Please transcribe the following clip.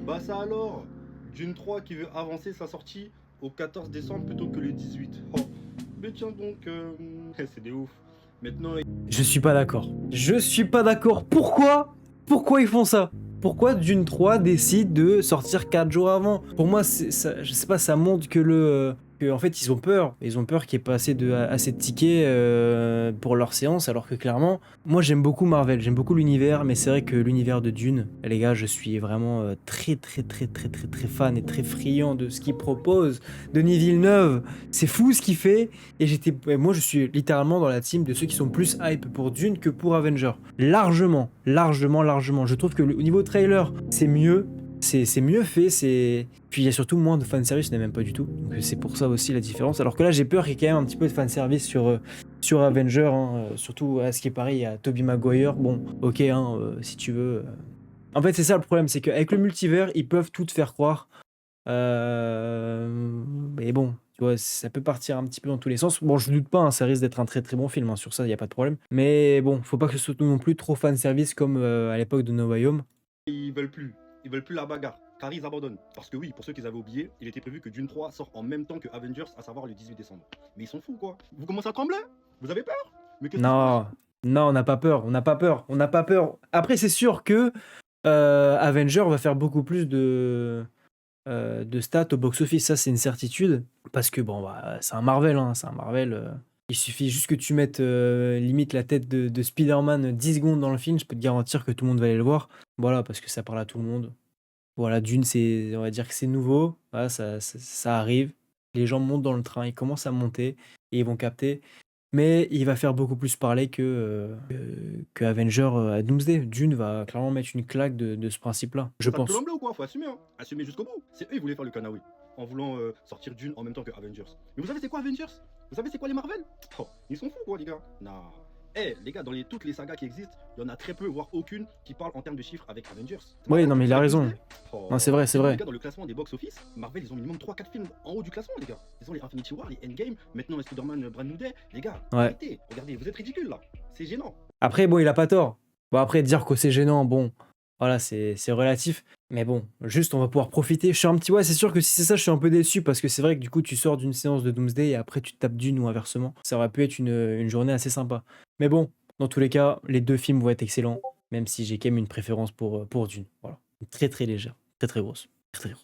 Bah ça alors, Dune 3 qui veut avancer sa sortie au 14 décembre plutôt que le 18. Oh. Mais tiens donc, c'est des ouf. Maintenant, Je suis pas d'accord. Je suis pas d'accord. Pourquoi? Pourquoi ils font ça? Pourquoi Dune 3 décide de sortir 4 jours avant? Pour moi, ça, je sais pas, ça montre que en fait ils ont peur. Ils ont peur qu'il n'y ait pas assez de tickets pour leur séance, alors que clairement, moi j'aime beaucoup Marvel, j'aime beaucoup l'univers, mais c'est vrai que l'univers de Dune, les gars, je suis vraiment très fan et très friand de ce qu'il propose. Denis Villeneuve, c'est fou ce qu'il fait. Moi je suis littéralement dans la team de ceux qui sont plus hype pour Dune que pour Avenger. Largement, largement, largement. Je trouve que au niveau trailer, c'est mieux. C'est mieux fait, puis il y a surtout moins de fanservice, il n'y en a même pas du tout. Donc c'est pour ça aussi la différence. Alors que là, j'ai peur qu'il y ait quand même un petit peu de fanservice sur Avenger, hein. Surtout à ce qui est pareil, il y a Tobey Maguire. Bon, ok, hein, si tu veux. En fait, c'est ça le problème, c'est qu'avec le multivers, ils peuvent tout te faire croire. Mais bon, tu vois, ça peut partir un petit peu dans tous les sens. Bon, je doute pas, hein, ça risque d'être un très très bon film, hein, sur ça, il n'y a pas de problème. Mais bon, faut pas que ce soit non plus trop fanservice comme à l'époque de No Way Home. ils veulent plus. Ils veulent plus la bagarre. Car ils abandonnent. Parce que oui, pour ceux qui avaient oublié, il était prévu que Dune 3 sort en même temps que Avengers, à savoir le 18 décembre. Mais ils sont fous quoi. Vous commencez à trembler? Vous avez peur? Mais qu'est-ce qui se passe? Non, non, on n'a pas peur, on n'a pas peur, on n'a pas peur. Après, c'est sûr que Avenger va faire beaucoup plus de stats au box-office, ça c'est une certitude. Parce que bon, bah, c'est un Marvel, hein, c'est un Marvel. Il suffit juste que tu mettes limite la tête de Spider-Man 10 secondes dans le film, je peux te garantir que tout le monde va aller le voir. Voilà, parce que ça parle à tout le monde. Voilà, Dune, on va dire que c'est nouveau, voilà, ça arrive. Les gens montent dans le train, ils commencent à monter et ils vont capter. Mais il va faire beaucoup plus parler que Avenger à Doomsday. Dune va clairement mettre une claque de ce principe-là, je Ça te pense. plombe ou quoi? Faut assumer, hein. Assumer jusqu'au bout. C'est eux qui voulaient faire le canaoui. En voulant sortir Dune en même temps que Avengers. Mais vous savez c'est quoi Avengers? Vous savez c'est quoi les Marvel? Oh, ils sont fous quoi les gars. Non. Eh les gars, dans toutes les sagas qui existent, il y en a très peu, voire aucune, qui parle en termes de chiffres avec Avengers. Oui, Marvel, non, mais il a avec raison. Doomsday. Non, c'est Oh. vrai, c'est Et même les vrai. gars, dans le classement des box-office, Marvel, ils ont minimum 3-4 films en haut du classement, les gars. Ils ont les Infinity War, les Endgame, maintenant les Spider-Man Brand New Day. Les gars, Ouais. arrêtez, regardez, vous êtes ridicules là. C'est gênant. Après, bon, il a pas tort. Bon, après, dire que c'est gênant, bon, voilà, c'est relatif. Mais bon, juste, on va pouvoir profiter. Je suis un petit, ouais, c'est sûr que si c'est ça, je suis un peu déçu parce que c'est vrai que du coup, tu sors d'une séance de Doomsday et après, tu te tapes Dune ou inversement. Ça aurait pu être une journée assez sympa. Mais bon, dans tous les cas, les deux films vont être excellents, même si j'ai quand même une préférence pour Dune. Voilà. Très, très légère. Très, très grosse. Très, très grosse.